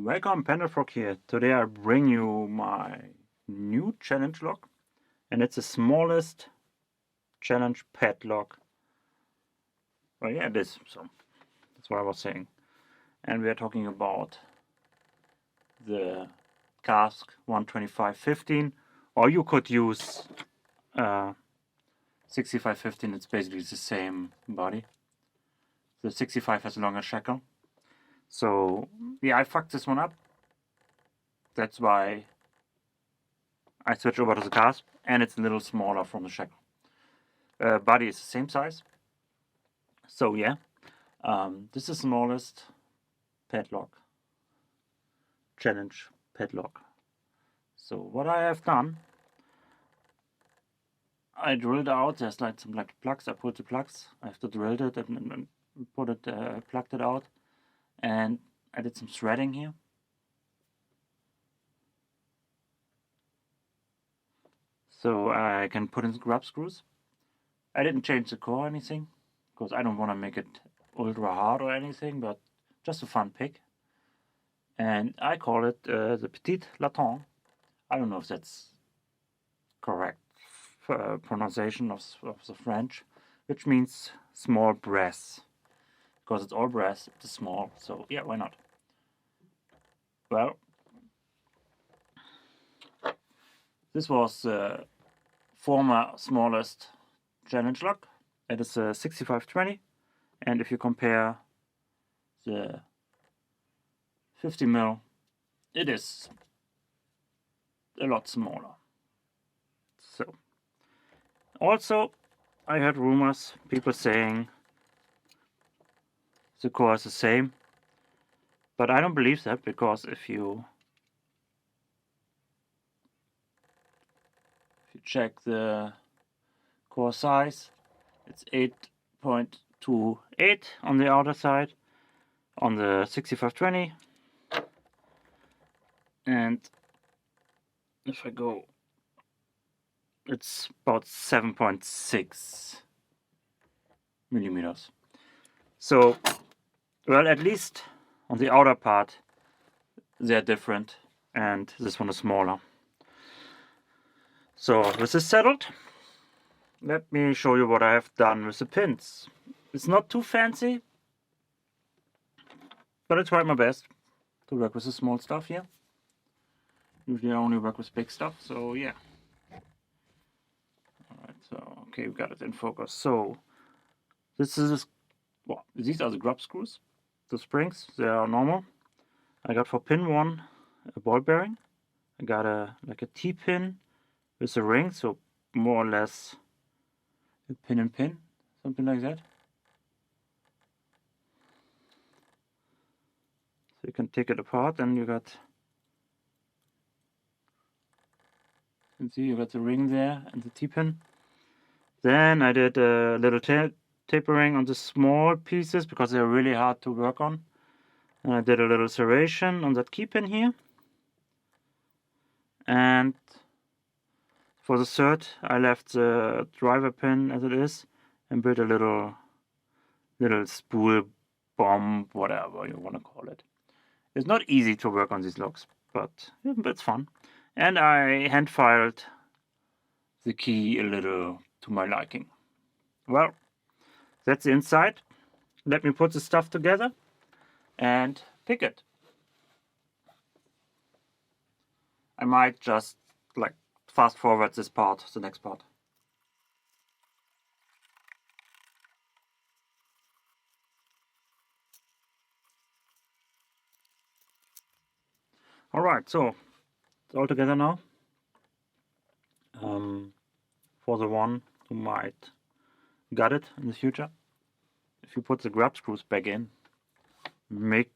Welcome, Panda-Frog here. Today I bring you my new challenge lock, and it's the smallest challenge padlock. Well, yeah, it is, so that's what I was saying. And we are talking about the cask 125-15, or you could use 65-15. It's basically the same body. The 65 has a longer shackle. So yeah, I fucked this one up. That's why I switched over to the clasp, and it's a little smaller from the shackle. Body is the same size. So yeah, this is the smallest padlock, challenge padlock. So what I have done, I drilled out. There's like some plugs. I put the plugs. I have to drill it and put it, plugged it out, and I did some threading here. So I can put in the grub screws. I didn't change the core or anything, because I don't want to make it ultra hard or anything, but just a fun pick. And I call it the petit laitón. I don't know if that's correct pronunciation of the French, which means small brass. Because it's all brass, it's small, so yeah, why not? Well, this was the former smallest challenge lock. It is a 65-20, and if you compare the 50mm, it is a lot smaller. So, also, I heard rumors, people saying the core is the same, but I don't believe that, because if you check the core size, it's 8.28 on the outer side on the 65-20, and if I go, it's about 7.6 millimeters. So, well, at least on the outer part they're different, and this one is smaller. So this is settled. Let me show you what I have done with the pins. It's not too fancy, but I tried my best to work with the small stuff here. Usually I only work with big stuff, so yeah. Alright, so okay, we got it in focus. So this is, well, these are the grub screws. The springs, they are normal. I got for pin 1 a ball bearing. I got a T-pin with a ring, so more or less a pin and pin, something like that. So you can take it apart, and you can see you got the ring there and the T-pin. Then I did a little tapering on the small pieces because they're really hard to work on. And I did a little serration on that key pin here. And for the third, I left the driver pin as it is and built a little spool bomb, whatever you want to call it. It's not easy to work on these locks, but it's fun. And I hand filed the key a little to my liking. Well, that's the inside. Let me put the stuff together and pick it. I might just fast forward this part, the next part. Alright, so it's all together now. For the one who might get it in the future, if you put the grub screws back in, make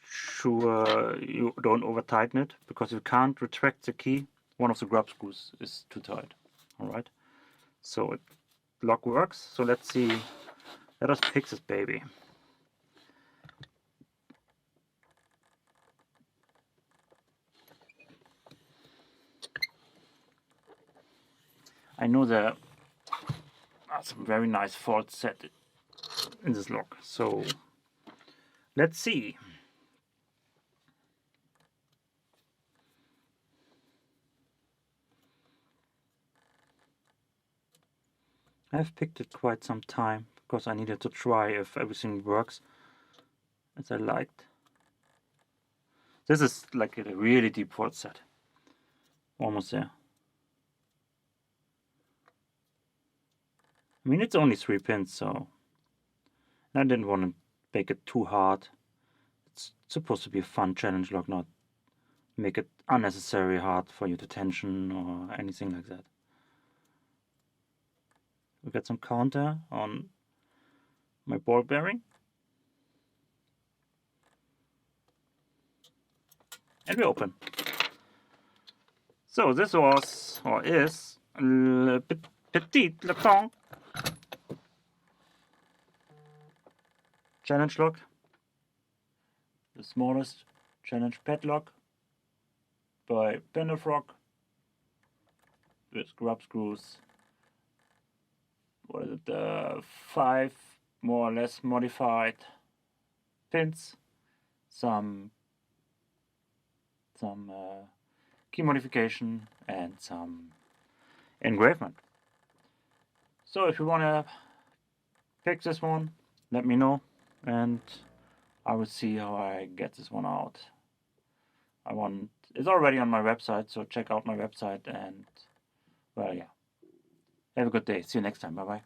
sure you don't over tighten it, because you can't retract the key. One of the grub screws is too tight. Alright, so it lock works. So let's see, let us pick this baby. I know there are some very nice faults set in this lock, so let's see. I've picked it quite some time because I needed to try if everything works as I liked. This is like a really deep port set. Almost there. I mean, it's only 3 pins, so I didn't want to make it too hard. It's supposed to be a fun challenge lock, not make it unnecessarily hard for you to tension or anything like that. We got some counter on my ball bearing. And we open. So this was, or is, a petit laitón challenge lock. The smallest challenge padlock by Panda-Frog with grub screws. What is it? 5 more or less modified pins, some key modification, and some engravement. So if you want to pick this one, let me know, and I will see how I get this one out. It's already on my website, so check out my website, and well, yeah. Have a good day. See you next time. Bye bye.